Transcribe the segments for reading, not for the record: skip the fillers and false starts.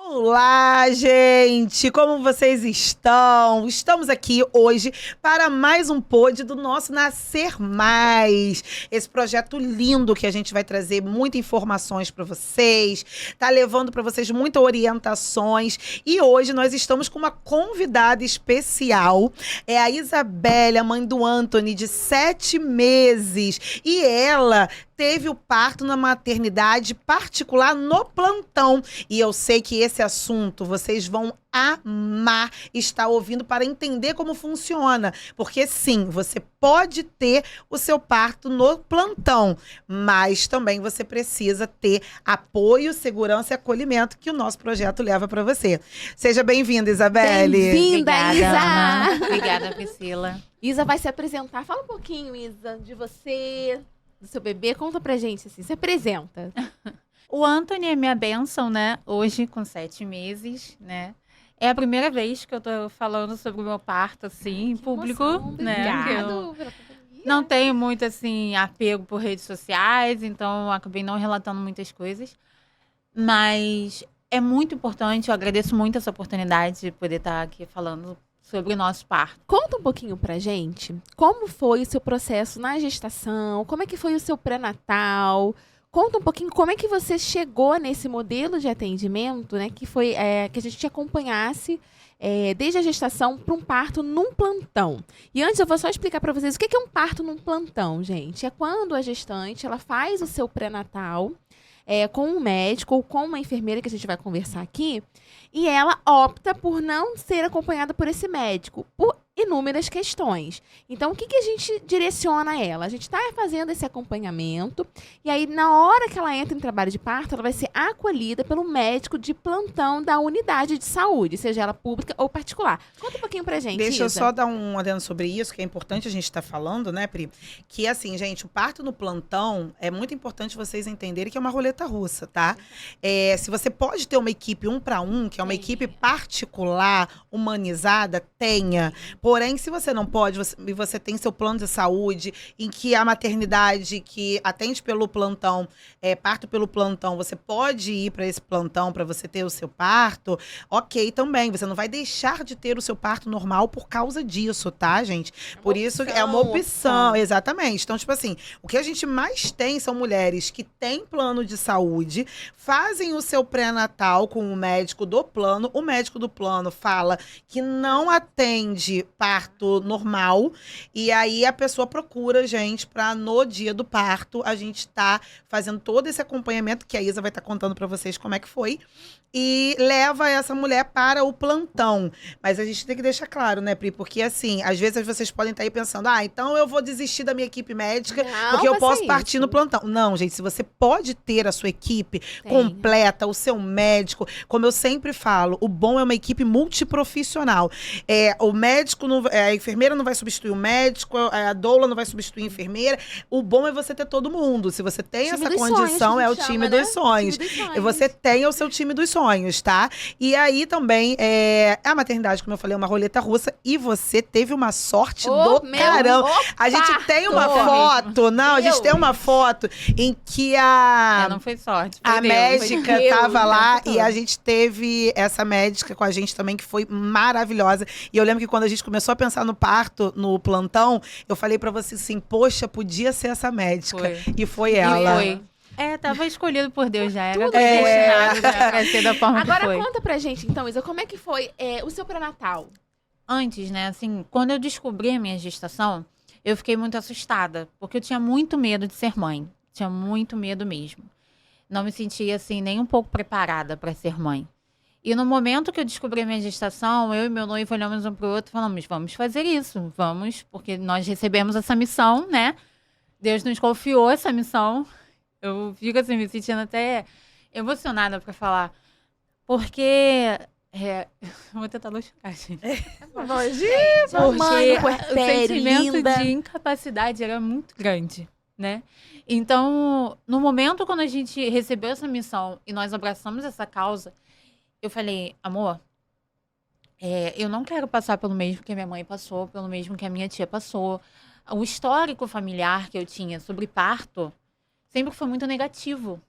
Olá, gente! Como vocês estão? Estamos aqui hoje para mais um pod do nosso Nascer Mais. Esse projeto lindo que a gente vai trazer muitas informações para vocês, tá levando para vocês muitas orientações. E hoje nós estamos com uma convidada especial. É a Isabelle, a mãe do Anthony, de 7 meses. E ela teve o parto na maternidade particular no plantão. E eu sei que esse assunto vocês vão amar estar ouvindo para entender como funciona. Porque sim, você pode ter o seu parto no plantão, mas também você precisa ter apoio, segurança e acolhimento que o nosso projeto leva para você. Seja bem-vinda, Isabelle. Bem-vinda, Obrigada, Isa! Ana. Obrigada, Priscila. Isa vai se apresentar. Fala um pouquinho, Isa, de você, do seu bebê. Conta pra gente, assim, se apresenta. O Anthony é minha bênção, né? Hoje, com 7 meses, né? É a primeira vez que eu tô falando sobre o meu parto, assim, em público, Emoção, né? Que eu obrigado pela companhia. não tenho muito, assim, apego por redes sociais, então eu acabei não relatando muitas coisas. Mas é muito importante, eu agradeço muito essa oportunidade de poder estar aqui falando sobre o nosso parto. Conta um pouquinho pra gente como foi o seu processo na gestação, como é que foi o seu pré-natal. Conta um pouquinho como é que você chegou nesse modelo de atendimento, né? Que foi que a gente te acompanhasse desde a gestação para um parto num plantão. E antes eu vou só explicar para vocês o que é um parto num plantão, gente. É quando a gestante ela faz o seu pré-natal com um médico ou com uma enfermeira que a gente vai conversar aqui, e ela opta por não ser acompanhada por esse médico, por inúmeras questões. Então, o que a gente direciona a ela? A gente está fazendo esse acompanhamento, e aí, na hora que ela entra em trabalho de parto, ela vai ser acolhida pelo médico de plantão da unidade de saúde, seja ela pública ou particular. Conta um pouquinho pra gente, Deixa eu Isa. só dar um adendo sobre isso, que é importante a gente estar falando, né, Pri? Que assim, gente, o parto no plantão é muito importante vocês entenderem que é uma roleta russa, tá? Se você pode ter uma equipe 1 para 1, que é uma equipe particular, humanizada, tenha. Porém, se você não pode, você tem seu plano de saúde, em que a maternidade que atende pelo plantão, parto pelo plantão, você pode ir para esse plantão para você ter o seu parto, ok também. Você não vai deixar de ter o seu parto normal por causa disso, tá, gente? Por isso é uma opção, exatamente. Então, tipo assim, o que a gente mais tem são mulheres que têm plano de saúde, fazem o seu pré-natal com o médico do plano, o médico do plano fala que não atende parto normal, e aí a pessoa procura a gente para no dia do parto a gente tá fazendo todo esse acompanhamento que a Isa vai estar contando para vocês como é que foi, e leva essa mulher para o plantão. Mas a gente tem que deixar claro, né, Pri? Porque assim, às vezes vocês podem estar aí pensando, então eu vou desistir da minha equipe médica porque eu posso partir no plantão. Não, gente, se você pode ter a sua equipe completa, o seu médico, como eu sempre falo, o bom é uma equipe multiprofissional. O médico, a enfermeira não vai substituir o médico, a doula não vai substituir a enfermeira. O bom é você ter todo mundo. Se você tem essa condição, é o time dos sonhos. E você tem o seu time dos sonhos, tá? E aí também, a maternidade, como eu falei, é uma roleta russa, e você teve uma sorte do caramba. A gente tem uma foto, a gente tem uma foto em que não foi sorte, a Deus. médica tava lá, e a gente teve essa médica com a gente também, que foi maravilhosa. E eu lembro que quando a gente começou a pensar no parto, no plantão, eu falei pra você assim, poxa, podia ser essa médica. E foi ela. Foi. Tava escolhido por Deus já. Era destinado pra ser da forma que foi. Agora conta pra gente, então, Isa, como é que foi o seu pré-natal? Antes, né, assim, quando eu descobri a minha gestação, eu fiquei muito assustada, porque eu tinha muito medo de ser mãe. Tinha muito medo mesmo. Não me sentia, assim, nem um pouco preparada para ser mãe. E no momento que eu descobri a minha gestação, eu e meu noivo olhamos um pro outro e falamos, vamos fazer isso, vamos, porque nós recebemos essa missão, né? Deus nos confiou essa missão. Eu fico assim, me sentindo até emocionada para falar, porque... vou tentar não chorar, gente. Porque o sentimento de incapacidade era muito grande, né? Então, no momento quando a gente recebeu essa missão e nós abraçamos essa causa, eu falei, amor, eu não quero passar pelo mesmo que a minha mãe passou, pelo mesmo que a minha tia passou. O histórico familiar que eu tinha sobre parto sempre foi muito negativo.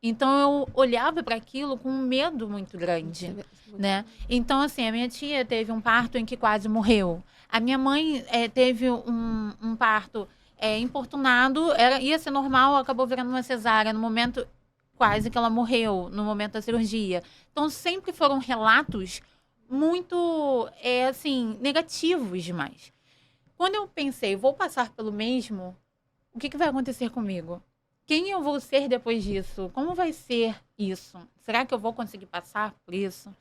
Então, eu olhava para aquilo com um medo muito grande, né? Então, assim, a minha tia teve um parto em que quase morreu. A minha mãe teve um parto importunado, ia ser normal, acabou virando uma cesárea. No momento, quase que ela morreu, no momento da cirurgia. Então, sempre foram relatos muito, assim, negativos demais. Quando eu pensei, vou passar pelo mesmo, o que vai acontecer comigo? Quem eu vou ser depois disso? Como vai ser isso? Será que eu vou conseguir passar por isso?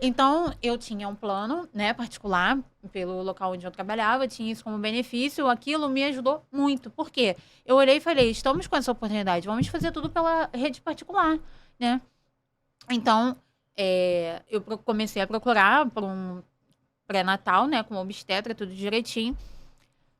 Então, eu tinha um plano, né, particular, pelo local onde eu trabalhava, tinha isso como benefício, aquilo me ajudou muito. Por quê? Eu olhei e falei, estamos com essa oportunidade, vamos fazer tudo pela rede particular, né? Então, eu comecei a procurar por um pré-natal, né, com obstetra, tudo direitinho.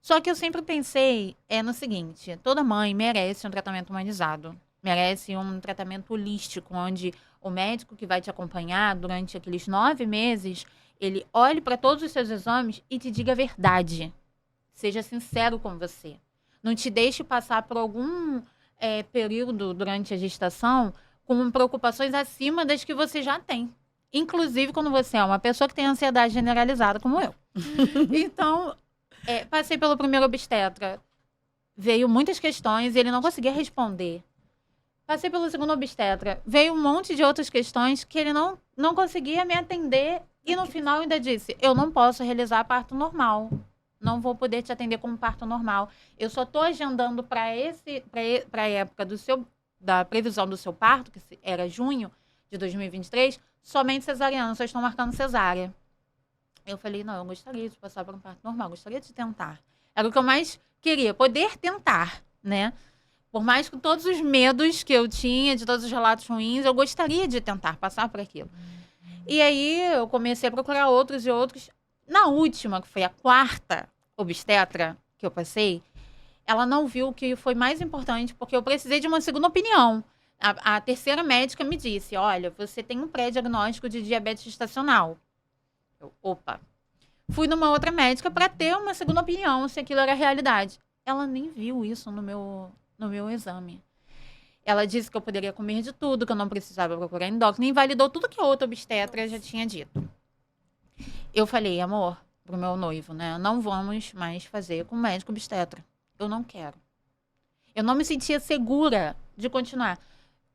Só que eu sempre pensei no seguinte, toda mãe merece um tratamento humanizado, merece um tratamento holístico, onde o médico que vai te acompanhar durante aqueles 9 meses, ele olhe para todos os seus exames e te diga a verdade. Seja sincero com você. Não te deixe passar por algum período durante a gestação com preocupações acima das que você já tem. Inclusive quando você é uma pessoa que tem ansiedade generalizada, como eu. Então, passei pelo primeiro obstetra. Veio muitas questões e ele não conseguia responder. Passei pelo segundo obstetra. Veio um monte de outras questões que ele não conseguia me atender. E no final ainda disse, eu não posso realizar parto normal. Não vou poder te atender como parto normal. Eu só estou agendando para a época da previsão do seu parto, que era junho de 2023, somente cesariana. Só estou marcando cesárea. Eu falei, não, eu gostaria de passar por um parto normal. Gostaria de tentar. Era o que eu mais queria, poder tentar, né? Por mais que todos os medos que eu tinha, de todos os relatos ruins, eu gostaria de tentar passar por aquilo. E aí eu comecei a procurar outros e outros. Na última, que foi a 4ª obstetra que eu passei, ela não viu o que foi mais importante, porque eu precisei de uma segunda opinião. A 3ª médica me disse, olha, você tem um pré-diagnóstico de diabetes gestacional. Opa. Fui numa outra médica para ter uma segunda opinião, se aquilo era realidade. Ela nem viu isso no meu exame. Ela disse que eu poderia comer de tudo, que eu não precisava procurar endócrino, e invalidou tudo que a outra obstetra já tinha dito. Eu falei, amor, pro meu noivo, né? Não vamos mais fazer com médico obstetra. Eu não quero. Eu não me sentia segura de continuar.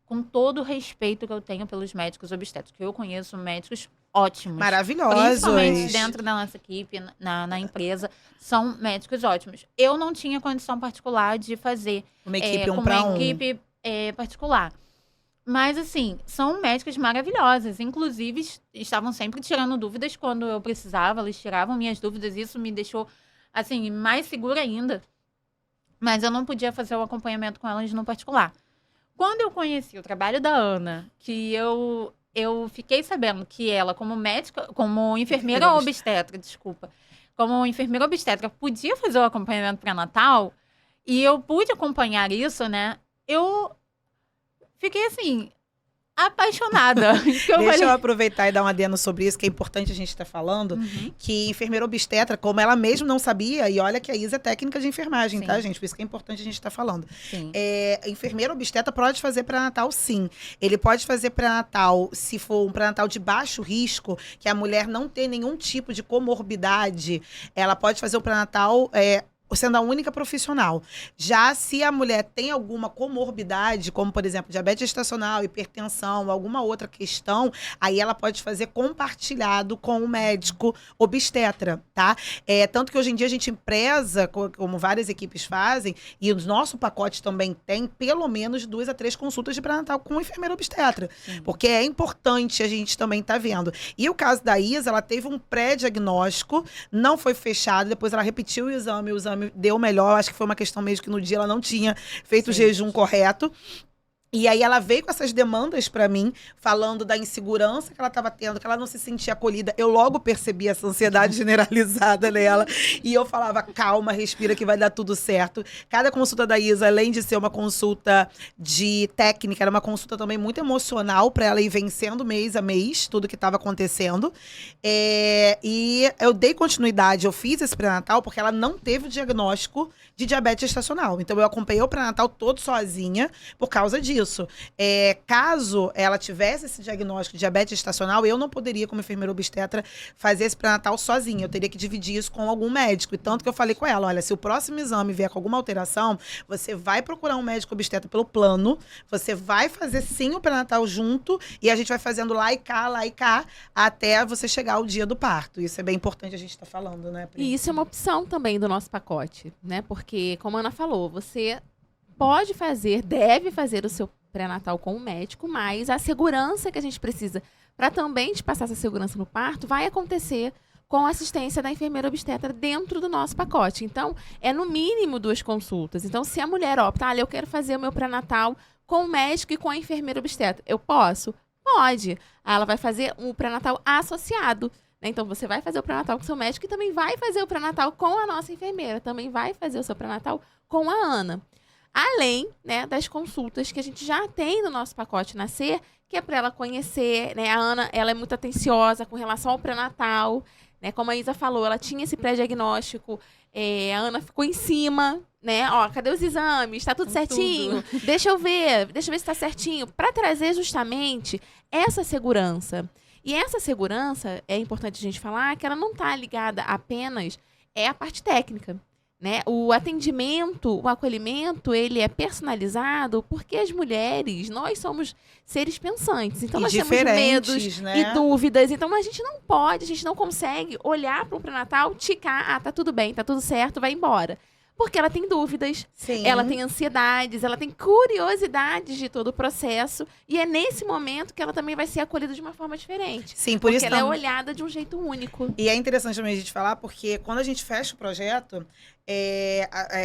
Com todo o respeito que eu tenho pelos médicos obstetras, que eu conheço médicos ótimos. Maravilhosos. Principalmente dentro da nossa equipe, na empresa, são médicos ótimos. Eu não tinha condição particular de fazer uma equipe um para um. Equipe particular. Mas, assim, são médicas maravilhosas. Inclusive, estavam sempre tirando dúvidas quando eu precisava. Eles tiravam minhas dúvidas. Isso me deixou, assim, mais segura ainda. Mas eu não podia fazer o acompanhamento com elas no particular. Quando eu conheci o trabalho da Ana, que eu fiquei sabendo que ela, como médica, como enfermeira obstetra, como enfermeira obstetra, podia fazer o acompanhamento pré-natal, e eu pude acompanhar isso, né? Eu fiquei, assim, apaixonada. Deixa eu aproveitar e dar um adendo sobre isso, que é importante a gente estar falando, que enfermeira obstetra, como ela mesma não sabia, e olha que a Isa é técnica de enfermagem, sim, tá, gente? Por isso que é importante a gente estar falando. Sim. Enfermeira obstetra pode fazer pré-natal, sim. Ele pode fazer pré-natal, se for um pré-natal de baixo risco, que a mulher não tem nenhum tipo de comorbidade, ela pode fazer o pré-natal sendo a única profissional. Já se a mulher tem alguma comorbidade, como, por exemplo, diabetes gestacional, hipertensão, alguma outra questão, aí ela pode fazer compartilhado com o médico obstetra, tá? Tanto que hoje em dia a gente preza, como várias equipes fazem, e o nosso pacote também tem pelo menos 2 a 3 consultas de pré-natal com o enfermeiro obstetra. Sim. Porque é importante a gente também tá vendo. E o caso da Isa, ela teve um pré-diagnóstico, não foi fechado, depois ela repetiu o exame deu melhor, acho que foi uma questão mesmo que no dia ela não tinha feito o jejum correto. E aí ela veio com essas demandas pra mim, falando da insegurança que ela estava tendo, que ela não se sentia acolhida. Eu logo percebi essa ansiedade generalizada nela. E eu falava, calma, respira que vai dar tudo certo. Cada consulta da Isa, além de ser uma consulta de técnica, era uma consulta também muito emocional para ela ir vencendo mês a mês tudo que estava acontecendo. E eu dei continuidade, eu fiz esse pré-natal porque ela não teve o diagnóstico de diabetes gestacional. Então eu acompanhei o pré-natal todo sozinha por causa disso. isso. Caso ela tivesse esse diagnóstico de diabetes gestacional, eu não poderia, como enfermeira obstetra, fazer esse pré-natal sozinha. Eu teria que dividir isso com algum médico. E tanto que eu falei com ela, olha, se o próximo exame vier com alguma alteração, você vai procurar um médico obstetra pelo plano, você vai fazer sim o pré-natal junto, e a gente vai fazendo lá e cá, até você chegar ao dia do parto. Isso é bem importante a gente estar falando, né, Pri? E isso é uma opção também do nosso pacote, né? Porque, como a Ana falou, você pode fazer, deve fazer o seu pré-natal com o médico, mas a segurança que a gente precisa para também te passar essa segurança no parto vai acontecer com a assistência da enfermeira obstetra dentro do nosso pacote. Então, é no mínimo 2 consultas. Então, se a mulher opta, eu quero fazer o meu pré-natal com o médico e com a enfermeira obstetra, eu posso? Pode. Ela vai fazer um pré-natal associado. Então, você vai fazer o pré-natal com o seu médico e também vai fazer o pré-natal com a nossa enfermeira. Também vai fazer o seu pré-natal com a Ana. Além, né, das consultas que a gente já tem no nosso pacote Nascer, que é para ela conhecer, né? A Ana, ela é muito atenciosa com relação ao pré-natal, né? Como a Isa falou, ela tinha esse pré-diagnóstico, a Ana ficou em cima, né? Ó, cadê os exames? Tá tudo certinho? Deixa eu ver se tá certinho. Para trazer justamente essa segurança. E essa segurança, é importante a gente falar, que ela não tá ligada apenas à parte técnica. Né? O atendimento, o acolhimento, ele é personalizado porque as mulheres, nós somos seres pensantes. Então, nós temos medos, né? E dúvidas. Então, a gente não consegue olhar para o pré-natal, ticar, tá tudo bem, tá tudo certo, vai embora. Porque ela tem dúvidas, Sim. Ela tem ansiedades, ela tem curiosidades de todo o processo. E é nesse momento que ela também vai ser acolhida de uma forma diferente. Sim, por porque isso ela é olhada de um jeito único. E é interessante também a gente falar, porque quando a gente fecha o projeto,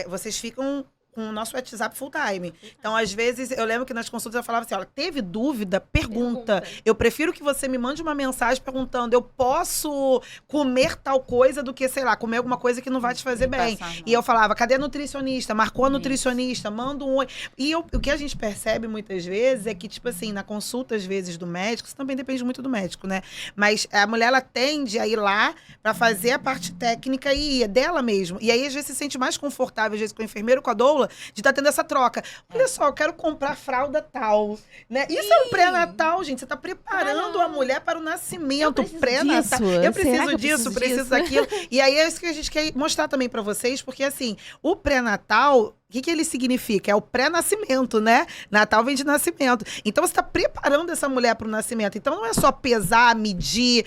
vocês ficam com o nosso WhatsApp full time. Então, às vezes, eu lembro que nas consultas eu falava assim, olha, teve dúvida? Pergunta. Eu prefiro que você me mande uma mensagem perguntando, eu posso comer tal coisa do que, sei lá, comer alguma coisa que não vai te fazer bem. E eu falava, cadê a nutricionista? Marcou a nutricionista, manda um oi. E o que a gente percebe muitas vezes é que, tipo assim, na consulta, às vezes, do médico, isso também depende muito do médico, né? Mas a mulher, ela tende a ir lá pra fazer a parte técnica e é dela mesmo. E aí, às vezes, se sente mais confortável, às vezes, com o enfermeiro, com a doula, de estar tendo essa troca. Olha só, eu quero comprar fralda tal, né? Isso é um pré-natal, gente. Você está preparando a mulher para o nascimento. Pré-natal. Eu preciso disso, preciso daquilo. E aí é isso que a gente quer mostrar também para vocês, porque assim, o pré-natal, o que ele significa? É o pré-nascimento, né? Natal vem de nascimento. Então, você está preparando essa mulher para o nascimento. Então, não é só pesar, medir,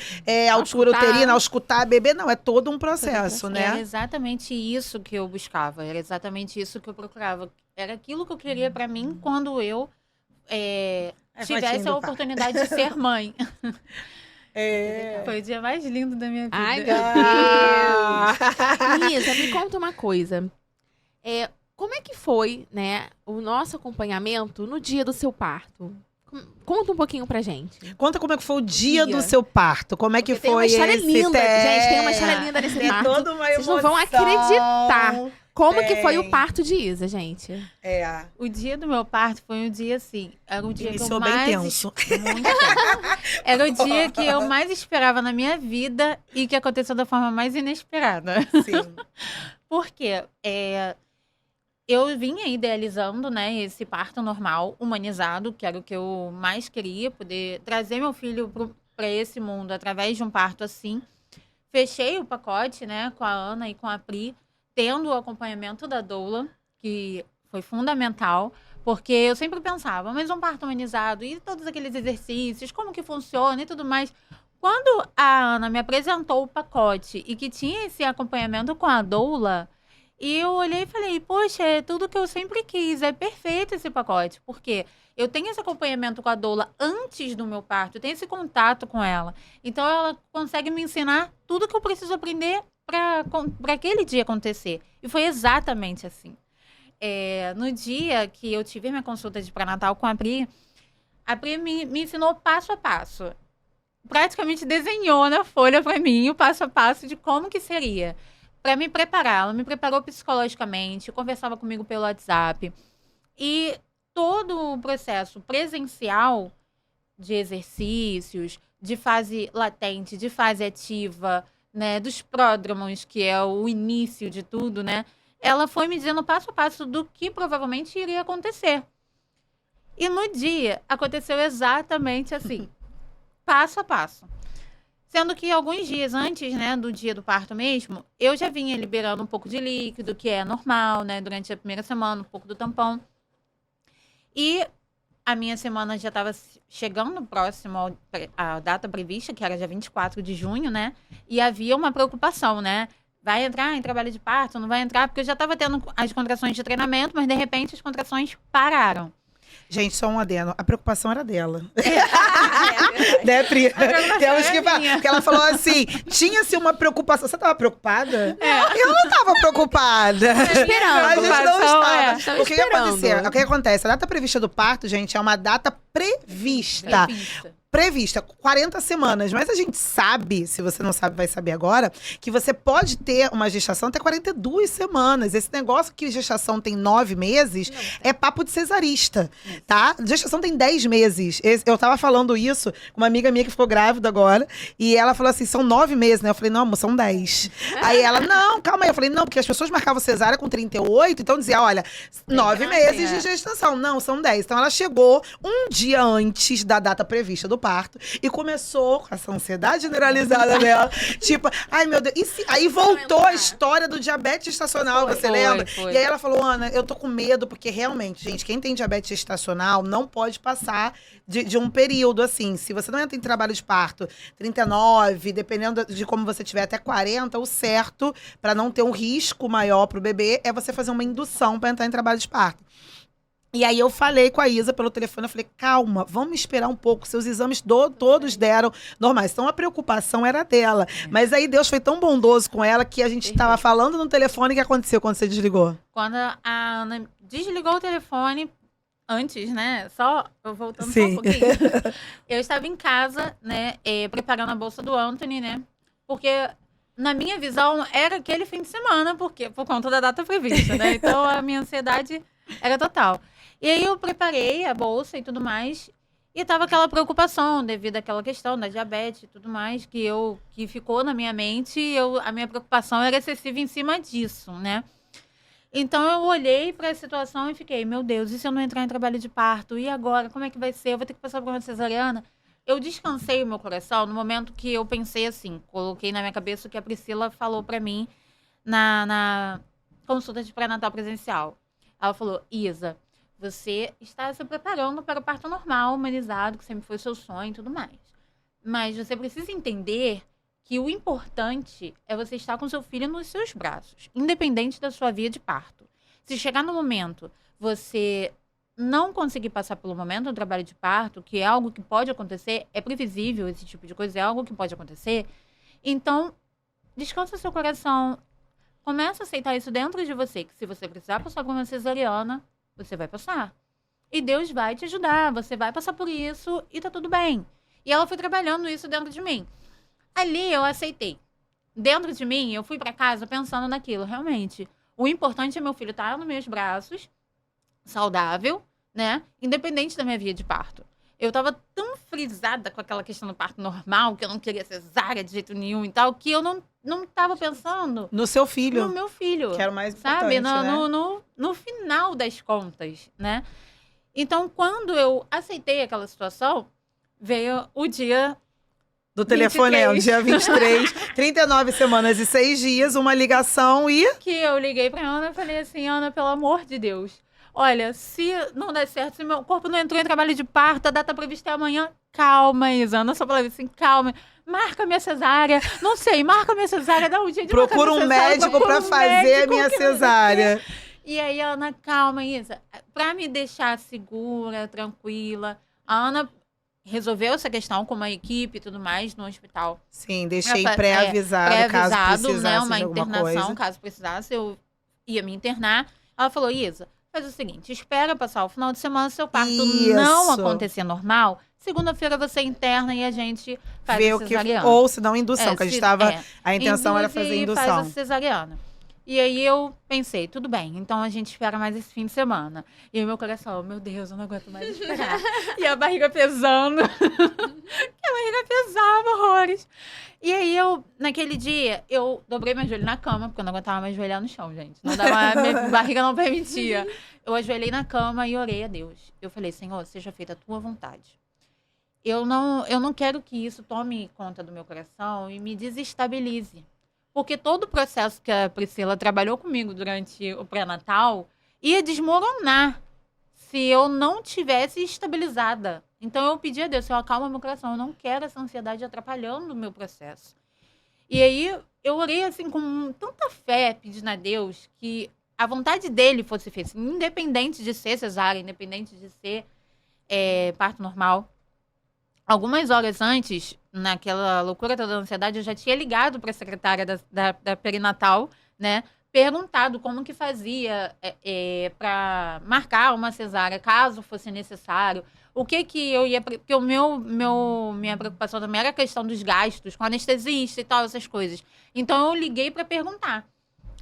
altura uterina, auscultar, bebê. Não, é todo um processo, né? Era exatamente isso que eu buscava. Era exatamente isso que eu procurava. Era aquilo que eu queria para mim quando eu tivesse a oportunidade de ser mãe. Foi o dia mais lindo da minha vida. Ai, meu Deus! Isa, me conta uma coisa. Como é que foi, né, o nosso acompanhamento no dia do seu parto? Conta um pouquinho pra gente. Conta como é que foi o dia do seu parto. Como é que foi? Tem uma história linda, gente. Tem uma história linda nesse parto. Toda uma emoção. Vocês não vão acreditar como que foi o parto de Isa, gente. O dia do meu parto foi um dia assim. Era o dia que eu bem mais... tenso. Muito tenso. Era o dia que eu mais esperava na minha vida e que aconteceu da forma mais inesperada. Sim. Por quê? Eu vinha idealizando, né, esse parto normal, humanizado, que era o que eu mais queria, poder trazer meu filho para esse mundo através de um parto assim. Fechei o pacote, né, com a Ana e com a Pri, tendo o acompanhamento da doula, que foi fundamental, porque eu sempre pensava, mas um parto humanizado e todos aqueles exercícios, como que funciona e tudo mais. Quando a Ana me apresentou o pacote e que tinha esse acompanhamento com a doula, e eu olhei e falei, poxa, é tudo que eu sempre quis, é perfeito esse pacote, porque eu tenho esse acompanhamento com a doula antes do meu parto, eu tenho esse contato com ela, então ela consegue me ensinar tudo que eu preciso aprender para aquele dia acontecer. E foi exatamente assim. No dia que eu tive minha consulta de pré-natal com a Pri me ensinou passo a passo, praticamente desenhou na folha para mim o passo a passo de como que seria. Para me preparar, ela me preparou psicologicamente, conversava comigo pelo WhatsApp. E todo o processo presencial de exercícios, de fase latente, de fase ativa, né, dos pródromos, que é o início de tudo, né? Ela foi me dizendo passo a passo do que provavelmente iria acontecer. E no dia, aconteceu exatamente assim, passo a passo. Sendo que alguns dias antes, né, do dia do parto mesmo, eu já vinha liberando um pouco de líquido, que é normal, né, durante a primeira semana, um pouco do tampão. E a minha semana já estava chegando próximo à data prevista, que era dia 24 de junho, né, e havia uma preocupação, né, vai entrar em trabalho de parto, não vai entrar, porque eu já estava tendo as contrações de treinamento, mas de repente as contrações pararam. Gente, só um adendo. A preocupação era dela. Né, Pri? Temos que falar. Porque ela falou assim, tinha-se uma preocupação. Você estava preocupada? Eu não estava preocupada. Esperando. A gente não estava. Estava O que aconteceu? O que acontece? A data prevista do parto, gente, é uma data prevista. Prevista, 40 semanas. Mas a gente sabe, se você não sabe, vai saber agora, que você pode ter uma gestação até 42 semanas. Esse negócio que gestação tem 9 meses é papo de cesarista, tá? Gestação tem 10 meses. Eu tava falando isso com uma amiga minha que ficou grávida agora, e ela falou assim, são 9 meses, né? Eu falei, não, amor, são 10. Aí ela, não, calma aí. Eu falei, não, porque as pessoas marcavam cesárea com 38, então dizia, olha, 9 meses de gestação. Não, são 10. Então ela chegou um dia antes da data prevista do parto e começou com essa ansiedade generalizada dela. Tipo, ai meu Deus. Aí voltou a história do diabetes gestacional, você lembra? Foi. E aí ela falou, Ana, eu tô com medo, porque realmente, gente, quem tem diabetes gestacional não pode passar de um período assim. Se você não entra em trabalho de parto 39, dependendo de como você tiver, até 40, o certo, pra não ter um risco maior pro bebê, é você fazer uma indução pra entrar em trabalho de parto. E aí eu falei com a Isa pelo telefone, eu falei, calma, vamos esperar um pouco, seus exames todos deram normais. Então a preocupação era dela. Mas aí Deus foi tão bondoso com ela que a gente estava falando no telefone. O que aconteceu quando você desligou? Quando a Ana desligou o telefone, antes, né, só eu voltando só Sim. um pouquinho, eu estava em casa, né, preparando a bolsa do Anthony, né, porque na minha visão era aquele fim de semana, porque por conta da data prevista, né, então a minha ansiedade era total. E aí eu preparei a bolsa e tudo mais, e tava aquela preocupação devido àquela questão da diabetes e tudo mais, que ficou na minha mente, a minha preocupação era excessiva em cima disso, né. Então eu olhei para a situação e fiquei, meu Deus, e se eu não entrar em trabalho de parto? E agora? Como é que vai ser? Eu vou ter que passar por uma cesariana? Eu descansei o meu coração no momento que eu pensei assim, coloquei na minha cabeça o que a Priscila falou para mim na consulta de pré-natal presencial. Ela falou, Isa, você está se preparando para o parto normal, humanizado, que sempre foi o seu sonho e tudo mais. Mas você precisa entender que o importante é você estar com seu filho nos seus braços, independente da sua via de parto. Se chegar no momento, você não conseguir passar pelo momento do trabalho de parto, que é algo que pode acontecer, é previsível esse tipo de coisa, é algo que pode acontecer, então, descansa seu coração, começa a aceitar isso dentro de você, que se você precisar passar por uma cesariana, você vai passar. E Deus vai te ajudar, você vai passar por isso e tá tudo bem. E ela foi trabalhando isso dentro de mim. Ali eu aceitei. Dentro de mim, eu fui pra casa pensando naquilo, realmente. O importante é meu filho estar nos meus braços, saudável, né? Independente da minha via de parto. Eu tava tão frisada com aquela questão do parto normal, que eu não queria cesárea de jeito nenhum e tal, que eu não tava pensando No seu filho. no meu filho. Que era o mais Sabe? importante, né? No final das contas, né? Então, quando eu aceitei aquela situação, veio o dia Do telefonema, 23. dia 23, 39 semanas e 6 dias, uma ligação e... que eu liguei pra Ana e falei assim, Ana, pelo amor de Deus, olha, se não der certo, se meu corpo não entrou em trabalho de parto, a data prevista é amanhã, calma, Isa. Ana só falava assim, calma, marca minha cesárea, não sei, marca minha cesárea, dá um dia de Procura um médico pra fazer a minha cesárea. E aí, a Ana, calma, Isa, pra me deixar segura, tranquila, a Ana resolveu essa questão com uma equipe e tudo mais no hospital. Sim, deixei Ela- pré-avisado, caso precisasse né, uma de alguma internação, coisa. caso precisasse, eu ia me internar. Ela falou, Isa, faz o seguinte, espera passar o final de semana, seu parto Isso. não acontecer normal, segunda-feira você interna e a gente faz Ver a o que... cesariana. Ou se não, indução, que a gente se- tava... é. A intenção era Induz fazer e indução. faz a cesariana. E aí eu pensei, tudo bem, então a gente espera mais esse fim de semana. E aí meu coração, meu Deus, eu não aguento mais esperar. E a barriga pesando. Que a barriga pesava horrores. E aí, naquele dia, eu dobrei meu joelho na cama, porque eu não aguentava mais ajoelhar no chão, gente. Não dava, minha barriga não permitia. Eu ajoelhei na cama e orei a Deus. Eu falei, Senhor, seja feita a tua vontade. Eu não quero que isso tome conta do meu coração e me desestabilize. Porque todo o processo que a Priscila trabalhou comigo durante o pré-natal ia desmoronar se eu não tivesse estabilizada. Então eu pedi a Deus, Senhor, acalma meu coração. Eu não quero essa ansiedade atrapalhando o meu processo. E aí eu orei assim com tanta fé, pedindo a Deus que a vontade dele fosse feita, independente de ser cesárea, independente de ser parto normal. Algumas horas antes, naquela loucura toda da ansiedade, eu já tinha ligado para a secretária da perinatal, né? Perguntado como que fazia para marcar uma cesárea, caso fosse necessário. O que eu ia... Porque minha preocupação também era a questão dos gastos, com anestesista e tal, essas coisas. Então, eu liguei para perguntar.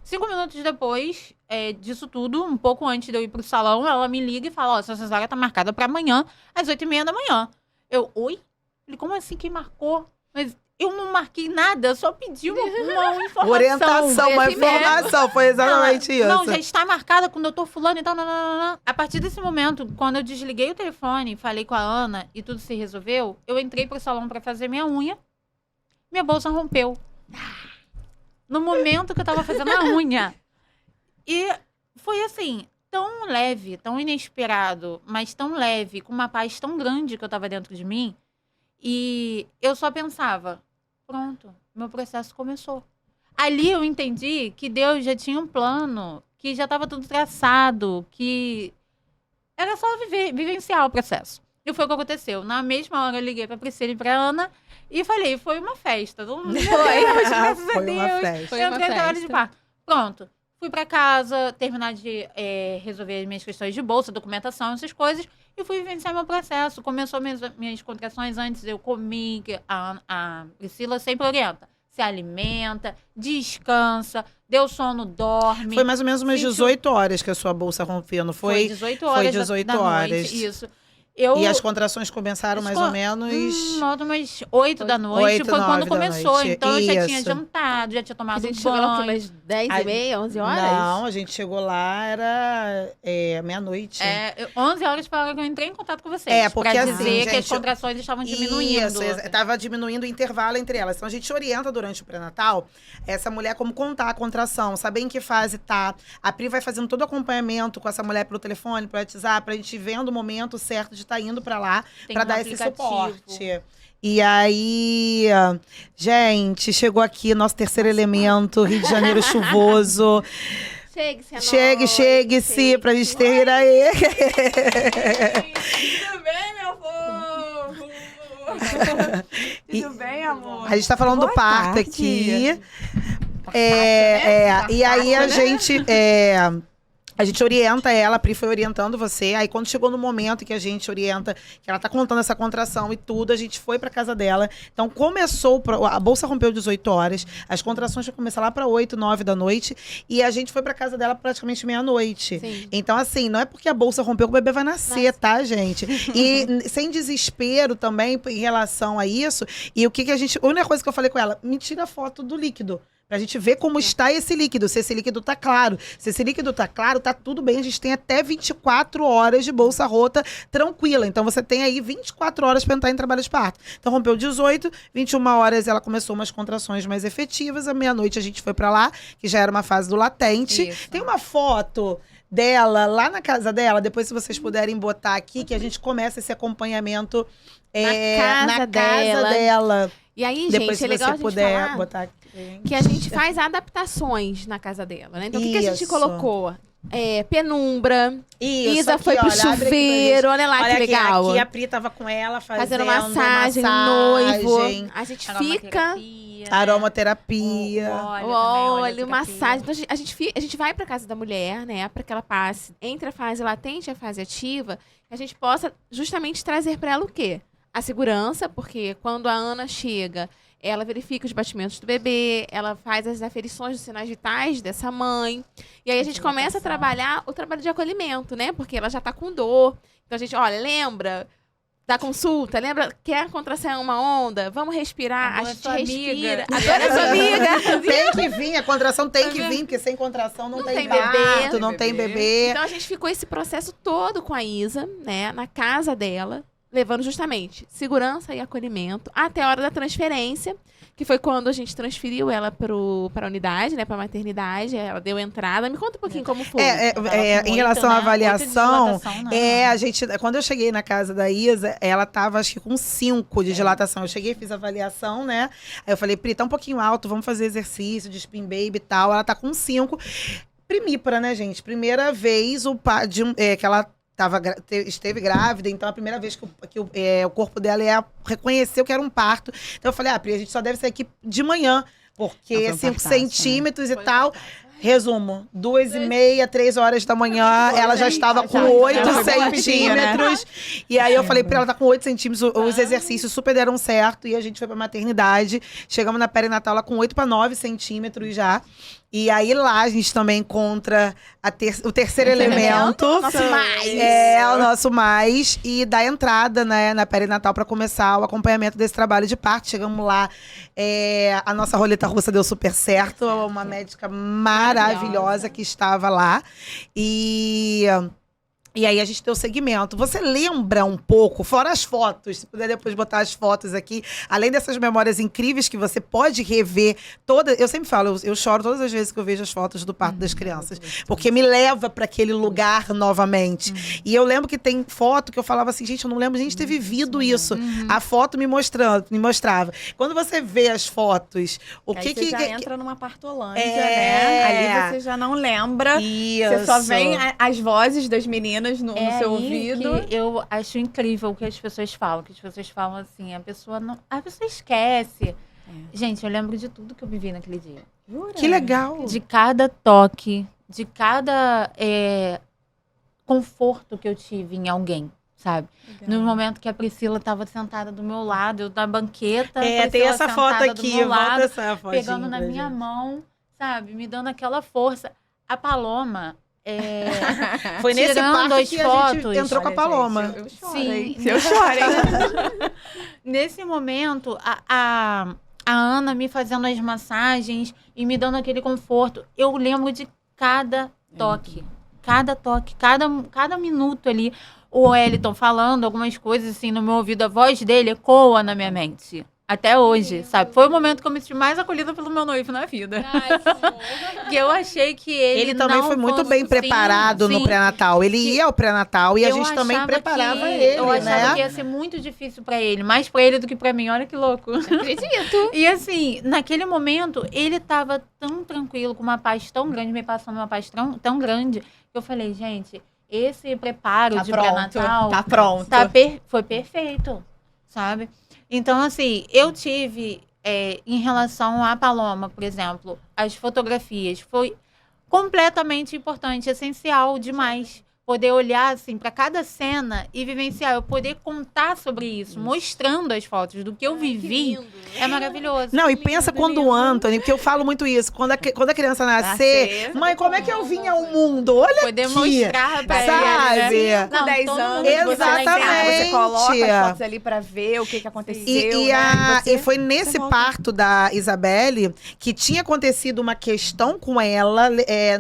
5 minutos depois disso tudo, um pouco antes de eu ir pro salão, ela me liga e fala, sua cesárea tá marcada para amanhã, às 8h30 da manhã. Eu, oi? Falei, como assim, quem marcou? Mas eu não marquei nada, eu só pedi uma informação. Orientação, uma informação, foi exatamente isso. Não, já está marcada com o doutor fulano e tal, não. A partir desse momento, quando eu desliguei o telefone, falei com a Ana e tudo se resolveu, eu entrei pro salão para fazer minha unha, minha bolsa rompeu. No momento que eu tava fazendo a unha. E foi assim, tão leve, tão inesperado, mas tão leve, com uma paz tão grande que eu tava dentro de mim. E eu só pensava, pronto, meu processo começou. Ali eu entendi que Deus já tinha um plano, que já estava tudo traçado, que era só vivenciar o processo. E foi o que aconteceu. Na mesma hora eu liguei pra Priscila e pra Ana e falei, foi uma festa. Todo mundo graças a Deus. Foi uma festa. Foi uma festa. Pronto. Fui pra casa, terminar de resolver as minhas questões de bolsa, documentação, essas coisas, e fui vivenciar meu processo. Começou minhas contrações antes, eu comi, que a Priscila sempre orienta. Se alimenta, descansa, deu sono, dorme. Foi mais ou menos umas 18 horas que a sua bolsa rompeu, não foi? Foi 18 horas Foi 18 da horas. noite, isso. E as contrações começaram mais ou menos... umas 8 da noite, 8, foi 9 quando da começou. noite. Então eu já Isso. tinha jantado, já tinha A tomado gente chegou lá banho. umas 10h30, 11 horas? Não, a gente chegou lá, era meia-noite. 11 horas foi a hora que eu entrei em contato com vocês. Porque pra assim, dizer que as gente, contrações estavam diminuindo. Isso, estava diminuindo o intervalo entre elas. Então a gente orienta durante o pré-natal essa mulher como contar a contração, saber em que fase tá. A Pri vai fazendo todo o acompanhamento com essa mulher pelo telefone, pelo WhatsApp, pra gente vendo o momento certo de estar indo pra lá, pra dar esse suporte. E aí, gente, chegou aqui nosso terceiro elemento, Rio de Janeiro chuvoso. Chegue-se, pra gente ter aí. Tudo bem, meu povo? Tudo bem, amor? A gente tá falando Boa do parto tarde. aqui. né? E aí a Né? gente... A gente orienta ela, a Pri foi orientando você. Aí quando chegou no momento que a gente orienta, que ela tá contando essa contração e tudo, a gente foi pra casa dela. Então começou, a bolsa rompeu 18 horas, as contrações já começaram lá pra 8, 9 da noite, e a gente foi pra casa dela praticamente meia-noite. Então assim, não é porque a bolsa rompeu que o bebê vai nascer, tá, gente? E sem desespero também em relação a isso. E o que a gente... A única coisa que eu falei com ela, me tira foto do líquido. Pra gente ver como está esse líquido, se esse líquido tá claro. Se esse líquido tá claro, tá tudo bem. A gente tem até 24 horas de bolsa rota tranquila. Então, você tem aí 24 horas pra entrar em trabalho de parto. Então, rompeu 18, 21 horas ela começou umas contrações mais efetivas. À meia-noite a gente foi pra lá, que já era uma fase do latente. Isso. Tem uma foto dela lá na casa dela, depois se vocês puderem botar aqui, que a gente começa esse acompanhamento Na casa dela. E aí, Depois, gente, é se legal a você gente puder falar botar aqui. que a gente faz adaptações na casa dela, né? Então, o que a gente Isso. colocou? Penumbra. Isso, Isa aqui, foi pro olha, abre aqui pra gente. chuveiro, olha lá Olha que aqui, legal. aqui a Pri tava com ela fazendo massagem, noivo. A gente fica... Aromaterapia. Óleo, massagem. Então, a gente vai pra casa da mulher, né? Pra que ela passe entre a fase latente e a fase ativa. Que a gente possa justamente trazer pra ela o quê? A segurança, porque quando a Ana chega, ela verifica os batimentos do bebê, ela faz as aferições dos sinais vitais dessa mãe. E aí a gente começa a trabalhar o trabalho de acolhimento, né? Porque ela já tá com dor. Então a gente, olha, lembra? da consulta, lembra? Quer contração uma onda? Vamos respirar, a Agora gente sua respira. amiga. Agora é sua amiga. Tem que vir, a contração tem que vir, porque sem contração não tem tem parto, bebê. não tem bebê. Então a gente ficou esse processo todo com a Isa, né, na casa dela, levando justamente segurança e acolhimento até a hora da transferência, que foi quando a gente transferiu ela para a unidade, né, para maternidade. Ela deu entrada. Me conta um pouquinho como foi. Em relação à avaliação, né? a gente, quando eu cheguei na casa da Isa, ela tava, acho que com 5 de dilatação. Eu cheguei, fiz a avaliação, né? Aí eu falei, Pri, tá um pouquinho alto, vamos fazer exercício de spin baby e tal. Ela tá com 5. Primípara, né, gente? Primeira vez que ela esteve grávida, então a primeira vez que o corpo dela reconheceu que era um parto. Então eu falei, Pri, a gente só deve sair aqui de manhã, porque 5 centímetros e tal. Resumo, 2h30, 3 horas da manhã, ela já estava com 8 centímetros. E aí eu falei pra ela, tá com 8 centímetros, os exercícios super deram certo, e a gente foi pra maternidade. Chegamos na perinatal, ela com 8 para 9 centímetros já. E aí lá a gente também encontra o terceiro elemento. Nosso mais. O nosso mais. E dá entrada, né, na perinatal para começar o acompanhamento desse trabalho de parto. Chegamos lá, a nossa roleta russa deu super certo. Uma médica maravilhosa que estava lá. E aí a gente deu segmento. Você lembra um pouco, fora as fotos, se puder depois botar as fotos aqui, além dessas memórias incríveis que você pode rever todas. Eu sempre falo, eu choro todas as vezes que eu vejo as fotos do parto das crianças, porque me leva para aquele lugar novamente. E eu lembro que tem foto que eu falava assim, gente, eu não lembro de a gente ter vivido isso. A foto me mostrava. Quando você vê as fotos, o Aí que você já entra numa partolândia, né? Ali você já não lembra. Isso. Você só vem as vozes das meninas no seu ouvido. Que eu acho incrível o que as pessoas falam. Que as pessoas falam assim, a pessoa esquece. Gente, eu lembro de tudo que eu vivi naquele dia. Jura? Que legal. De cada toque, de cada conforto que eu tive em alguém, sabe? Legal. No momento que a Priscila estava sentada do meu lado, eu na banqueta, a Tem Priscila essa foto sentada aqui, do meu lado, volta essa fotinha pegando na pra minha gente. mão, sabe? Me dando aquela força. A Paloma... Foi nesse tirando parto as que a gente fotos. entrou com a Olha, Paloma. gente, eu chorei. Sim. Eu chorei. Nesse momento, a Ana me fazendo as massagens e me dando aquele conforto. Eu lembro de cada toque. Cada minuto ali. O Wellington falando algumas coisas assim no meu ouvido. A voz dele ecoa na minha mente. Até hoje, sabe? Foi o momento que eu me senti mais acolhida pelo meu noivo na vida. Que eu achei que ele também não foi muito fosse- bem preparado no sim. pré-natal. Ele ia ao pré-natal e a Eu gente também achava preparava que- ele, Eu achava né? que ia ser muito difícil pra ele. Mais pra ele do que pra mim. Olha que louco. Acredito. E assim, naquele momento, ele tava tão tranquilo, com uma paz tão grande, me passando uma paz tão grande, que eu falei, gente, esse preparo Tá de pronto. pré-natal Tá pronto. foi perfeito, sabe? Então, assim, eu tive, em relação à Paloma, por exemplo, as fotografias, foi completamente importante, essencial demais. Poder olhar, assim, para cada cena e vivenciar, eu poder contar sobre isso, mostrando as fotos do que eu vivi, é maravilhoso. Não, e pensa quando o Anthony, porque eu falo muito isso, quando a criança nascer, mãe, como é que eu vim ao mundo? Olha Poder aqui, mostrar pra sabe? ele, né? Com 10 todo anos, mundo você Exatamente. coloca as fotos ali pra ver o que aconteceu. E foi nesse volta. parto da Isabelle que tinha acontecido uma questão com ela.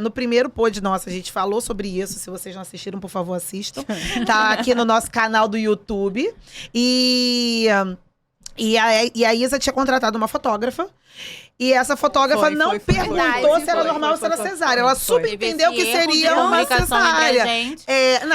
No primeiro pod nossa, a gente falou sobre isso. Se vocês não assistiram, por favor, assistam. Tá aqui no nosso canal do YouTube. E a Isa tinha contratado uma fotógrafa. E essa fotógrafa não perguntou se era normal ou se era cesárea. Ela subentendeu que seria uma cesárea.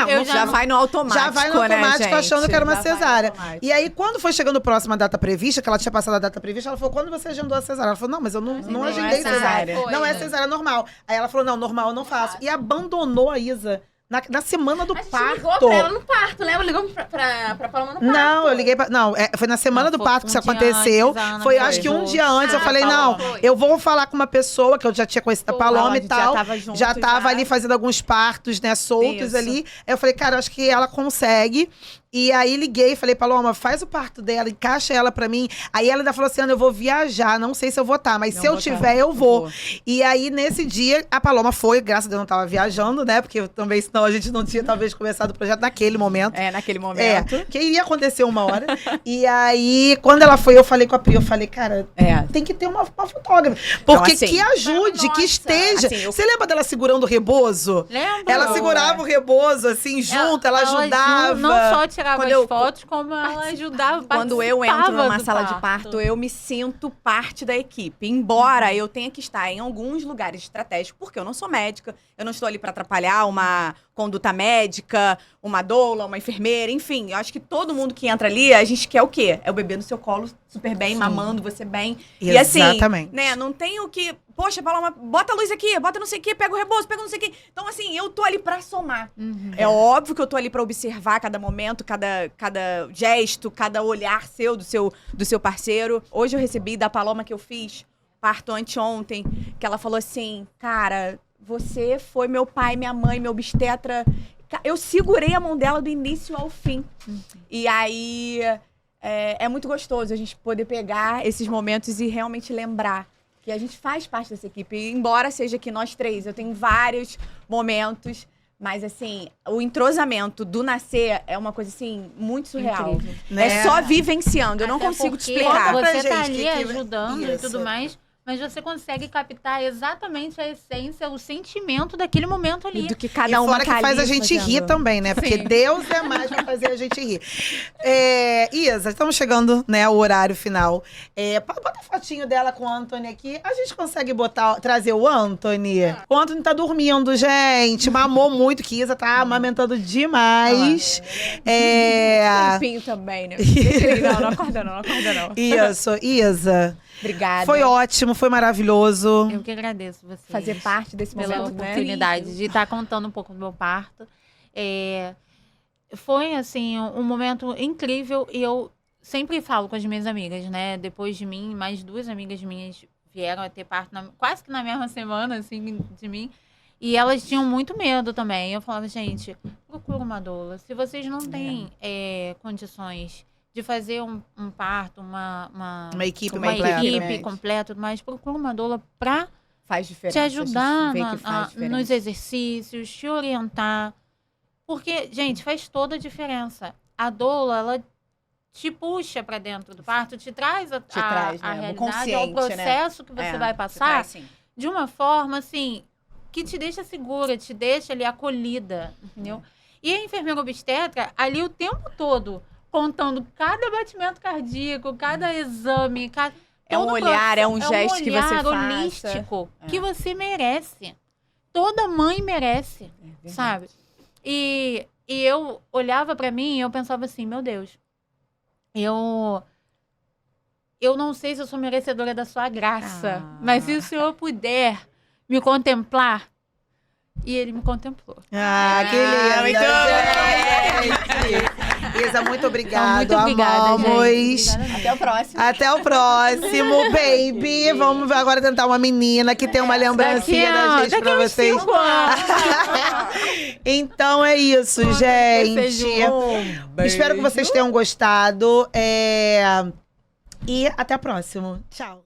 Eu já Já vai no automático, já vai no automático, né, gente? achando que era uma Já vai no cesárea. automático. E aí, quando foi chegando próximo à data prevista, que ela tinha passado a data prevista, ela falou, quando você agendou a cesárea? Ela falou, não, mas eu não agendei é cesárea. cesárea. Não é cesárea normal. Aí ela falou, não, normal eu não faço. E abandonou a Isa na semana do A gente parto. ligou pra ela no parto, lembra? Ligou pra Paloma no parto. Não, eu liguei pra... Não, foi na semana Não, do foi parto que isso um dia aconteceu. antes, a Ana Foi, foi acho que um junto. dia antes. Eu falei, não, Paloma. eu vou falar com uma pessoa que eu já tinha conhecido a Paloma e tal. Já tava ali fazendo alguns partos, né, soltos Isso. ali. Aí eu falei, cara, acho que ela consegue. E aí liguei, falei, Paloma, faz o parto dela, encaixa ela pra mim. Aí ela ainda falou assim, Ana, eu vou viajar, não sei se eu vou estar, mas se eu tiver, eu vou. E aí, nesse dia, a Paloma foi, graças a Deus, não tava viajando, né? Porque também, senão a gente não tinha, talvez, começado o projeto naquele momento. Naquele momento. Que iria acontecer uma hora. E aí, quando ela foi, eu falei com a Pri, eu falei, cara, tem que ter uma fotógrafa. Porque então, assim, que ajude, que esteja. Assim, Você lembra dela segurando o rebozo? Lembro. Ela segurava o rebozo, assim, junto, ela ajudava. Não só tirava as fotos, como ela ajudava. Quando eu entro numa sala parto. de parto, eu me sinto parte da equipe. Embora eu tenha que estar em alguns lugares estratégicos, porque eu não sou médica, eu não estou ali para atrapalhar uma conduta médica, uma doula, uma enfermeira, enfim. Eu acho que todo mundo que entra ali, a gente quer o quê? É o bebê no seu colo super bem, mamando você bem. Exatamente. E assim, né, não tem o que... Poxa, Paloma, bota a luz aqui, bota não sei o quê, pega o rebozo, pega não sei o quê. Então, assim, eu tô ali pra somar. É óbvio que eu tô ali pra observar cada momento, cada gesto, cada olhar seu, do seu parceiro. Hoje eu recebi da Paloma que eu fiz, parto anteontem, que ela falou assim, cara, você foi meu pai, minha mãe, meu obstetra. Eu segurei a mão dela do início ao fim. E aí, é muito gostoso a gente poder pegar esses momentos e realmente lembrar que a gente faz parte dessa equipe. Embora seja aqui nós três, eu tenho vários momentos, mas assim, o entrosamento do nascer é uma coisa assim, muito surreal. Incrível. É só vivenciando, eu não Até consigo te porque explicar. Conta pra Você tá gente ali que ajudando e isso. tudo mais, mas você consegue captar exatamente a essência, o sentimento daquele momento ali. Do que E cada uma fora que tá faz ali a gente fazendo. rir também, né? Porque Sim. Deus é mais pra fazer a gente rir. Isa, estamos chegando, né, ao horário final. Bota a fotinho dela com o Anthony aqui. A gente consegue trazer o Anthony? O Anthony tá dormindo, gente. Mamou muito, que Isa tá amamentando demais. Tempinho também, né? Deixa ele, não acorda não. Isso, Isa. Obrigada. Foi ótimo, foi maravilhoso. Eu que agradeço você. fazer parte desse pela momento, né? oportunidade de estar contando um pouco do meu parto. Foi, assim, um momento incrível e eu sempre falo com as minhas amigas, né? Depois de mim, mais 2 amigas minhas vieram a ter parto quase que na mesma semana, assim, de mim. E elas tinham muito medo também. Eu falava, gente, procura uma doula. Se vocês não têm condições de fazer um parto, uma equipe uma completa. equipe completa, mas procura uma doula pra Faz diferença. te ajudar a gente vê que faz diferença. nos exercícios, te orientar. Porque, gente, faz toda a diferença. A doula, ela te puxa pra dentro do parto, te traz a realidade, consciente, ao processo que você vai passar de uma forma, assim, que te deixa segura, te deixa ali acolhida, entendeu? E a enfermeira obstetra, ali o tempo todo, contando cada batimento cardíaco, cada exame, É um olhar, é um gesto que você olhar faça. holístico que você merece. Toda mãe merece, sabe? E eu olhava pra mim e eu pensava assim, meu Deus, eu não sei se eu sou merecedora da sua graça, mas se o Senhor puder me contemplar, e ele me contemplou. Que lindo, gente. Isa, muito obrigada. Muito obrigada, amamos. gente. Obrigada. Até o próximo. Até o próximo, baby. Vamos agora tentar uma menina que tem uma lembrancinha da gente pra vocês. 5 anos. Então é isso, gente. Espero que vocês tenham gostado. E até a próxima. Tchau.